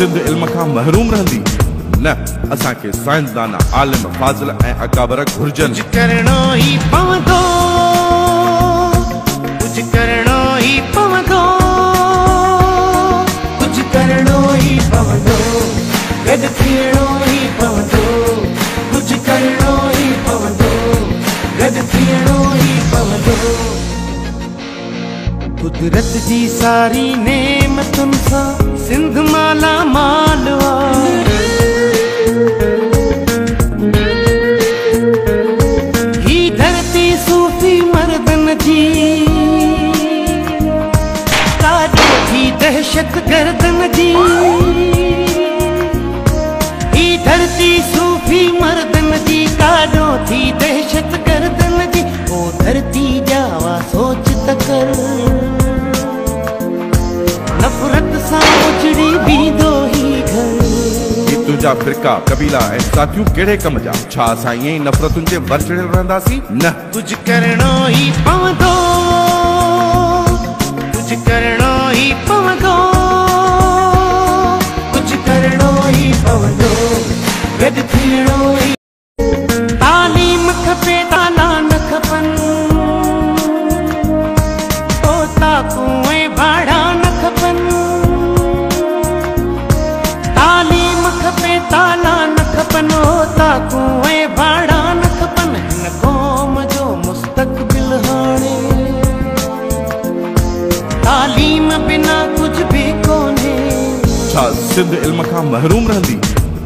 सिंध इल्म खां महरूम रहंदी न असांखे साइंसदान आलिम फाज़िल ऐं अकाबर घुर्जनि। कुछ करणो ही पवंदो, कुछ करणो ही पवंदो, कुछ करणो ही पवंदो, गॾु थियणो ही पवंदो, कुछ करणो ही पवंदो, गॾु थियणो ही पवंदो। कुदरत जी सारी नेमतुनि सां सिंध माला माल ही धरती सूफी मर्दन जी काॾो थी दहशत गर्दन जी। ही धरती सूफी मर्दन जी काॾो थी दहशत गर्दन जी। ओ धरती जावा सोच त कर, नफरत सां उजड़ी बींदो ही घर। तुंहिंजा फिरका कबीला ऐं साथियूं कहिड़े कम जा? छा असां ईअं ई नफ़रतुनि जे वर चढ़ियल रहंदासीं? न, कुछ करणो ही पवंदो, कुछ करणो ही पवंदो, कुछ करणो ही पवंदो, गॾु थियणो ही। तालीम खपे ताला न खपनि, ताकूं ऐं भाड़ा न खपनि। तालीम खपे ताला न खपनि, ताकूं ऐं भाड़ा न खपनि। हिन क़ौम जो मुस्तक़बिल हाणे तालीम बिना कुझु बि कोन्हे। छा सिंध इल्म खां महरूम रहंदी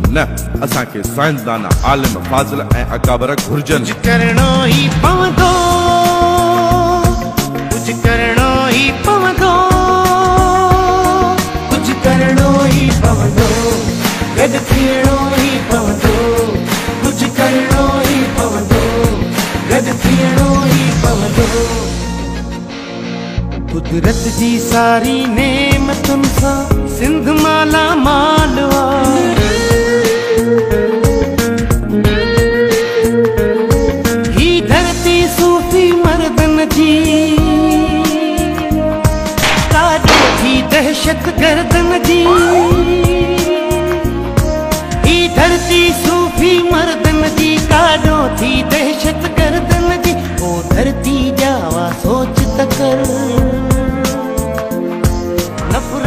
न असांखे साइंसदान आलिम फाज़िल ऐं अकाबर घुर्जनि। कुछ करणो ही पवंदो, कुछ करणो ही पवंदो, कुछ करणो ही पवंदो, गॾु थियणो ही पवंदो, कुछ करणो ही पवंदो, गॾु थियणो ही पवंदो। कुदरत जी सारी नेमतुनि सां सिंध माला माल ही धरती सूफी मर्दन जी काॾो थी दहशत गर्दन जी। ही धरती सूफी मर्दन जी काॾो थी दहशत गर्दन जी। ओ धरती जावा सोच त कर, नफरत